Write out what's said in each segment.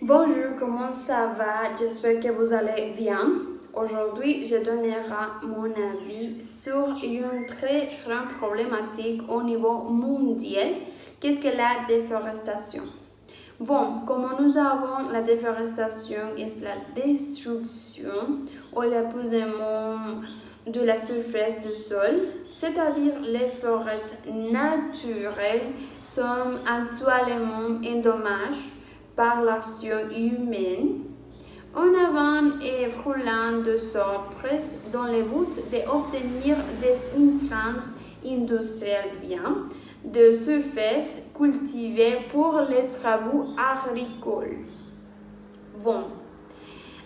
Bonjour, comment ça va? J'espère que vous allez bien. Aujourd'hui, je donnerai mon avis sur une très grande problématique au niveau mondial. Qu'est-ce que la déforestation? Bon, comme nous savons, la déforestation est la destruction ou l'épuisement de la surface du sol, c'est-à-dire les forêts naturelles sont actuellement endommagées par l'action humaine en avant et frôlant de sorte presque dans le but d'obtenir des intrants industriels bien de surface cultivées pour les travaux agricoles. Bon,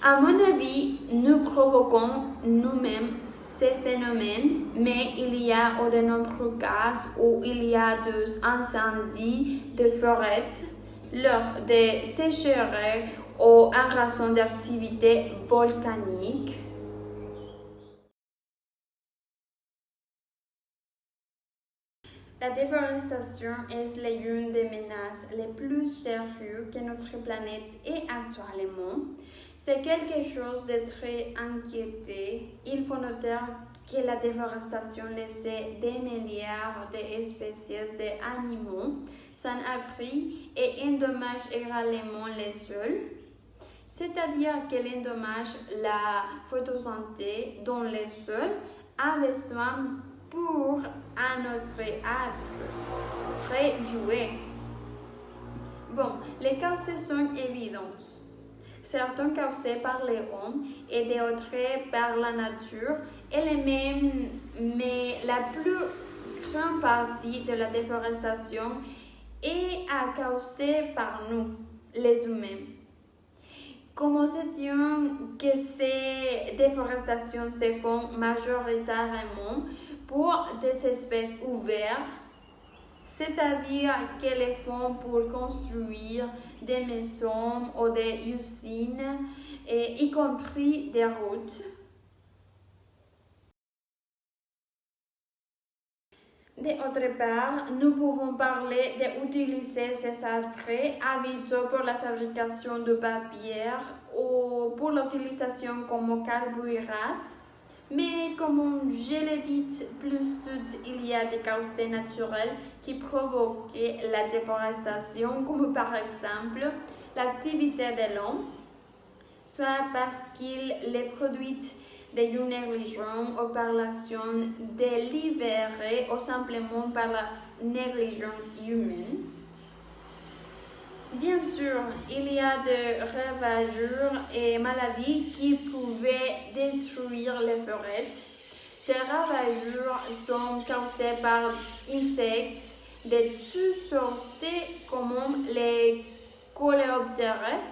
à mon avis, nous provoquons nous-mêmes ces phénomènes, mais il y a de nombreux cas où il y a des incendies de forêt lors des sécheresses ou en raison d'activités volcaniques. La déforestation est l'une des menaces les plus sérieuses que notre planète ait actuellement. C'est quelque chose de très inquiétant. Il faut noter que la déforestation laisse des milliards d'espèces d'animaux sans abri et endommage également les sols. C'est-à-dire qu'elle endommage la photosynthèse dont le sol a besoin pour un autre arbre réjouir. Bon, les causes sont évidentes. Certaines causées par les hommes et d'autres par la nature et les mêmes, mais la plus grande partie de la déforestation est causée par nous, les humains. Comme sait-on que ces déforestations se font majoritairement pour des espèces ouvertes, c'est-à-dire qu'elles font pour construire des maisons ou des usines, y compris des routes. D'autre part, nous pouvons parler d'utiliser ces arbres habituels pour la fabrication de papier ou pour l'utilisation comme carburant. Mais comme je l'ai dit plus tôt, il y a des causes naturelles qui provoquent la déforestation, comme par exemple l'activité de l'homme, soit parce qu'il les produit d'une négligence ou par l'action délibérée ou simplement par la négligence humaine. Bien sûr, il y a des ravageurs et maladies qui pouvaient détruire les forêts. Ces ravageurs sont causés par insectes de toutes sortes comme les coléoptères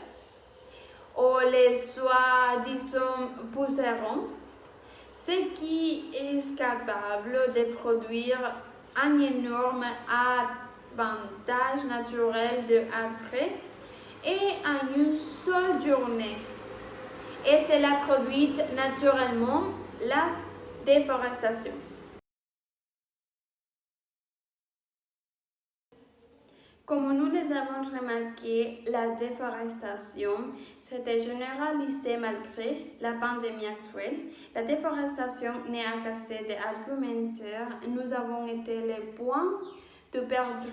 ou les soi-disant pucerons, ce qui est capable de produire un énorme avantage naturel de après et en une seule journée. Et cela produit naturellement la déforestation. Comme nous les avons remarqué, la déforestation s'est généralisée malgré la pandémie actuelle. La déforestation n'est à casser des argumentaires. Nous avons été le point de perdre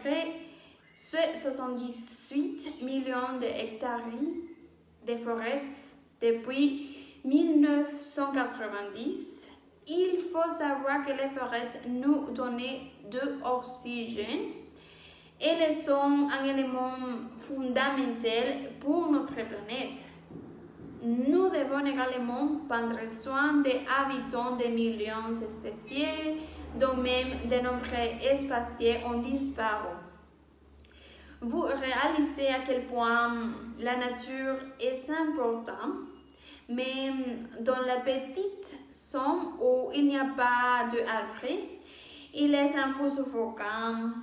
78 millions d'hectares de forêts depuis 1990. Il faut savoir que les forêts nous donnent de l'oxygène et elles sont un élément fondamental pour notre planète. Nous devons également prendre soin des habitants des millions d'espèces, dont même de nombreuses espèces ont disparu. Vous réalisez à quel point la nature est importante, mais dans la petite zone où il n'y a pas d'arbres, il est un peu suffocant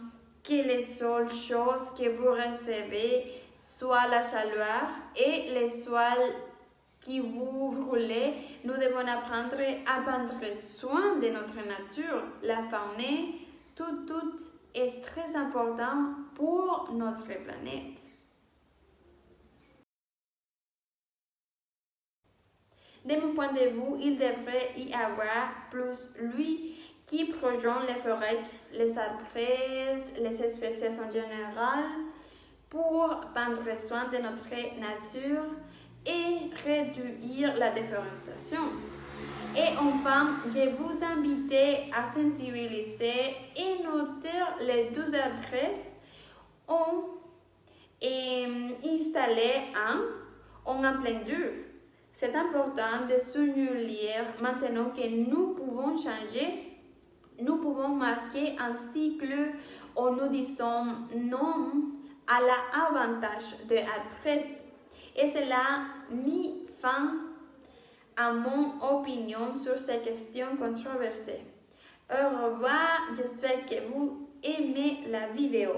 que les seules choses que vous recevez soient la chaleur et les sols qui vous brûlent. Nous devons apprendre à prendre soin de notre nature. La faune, tout est très important pour notre planète. De mon point de vue, il devrait y avoir plus lui qui prolonge les forêts, les arbres, les espèces en général, pour prendre soin de notre nature et réduire la déforestation. Et enfin, je vous invite à sensibiliser et noter les 12 adresses et installer en plein dur. C'est important de souligner maintenant que nous pouvons changer, nous pouvons marquer un cycle où nous disons non à l'avantage de l'adresse. Et cela a mis fin à mon opinion sur ces questions controversées. Au revoir, j'espère que vous aimez la vidéo.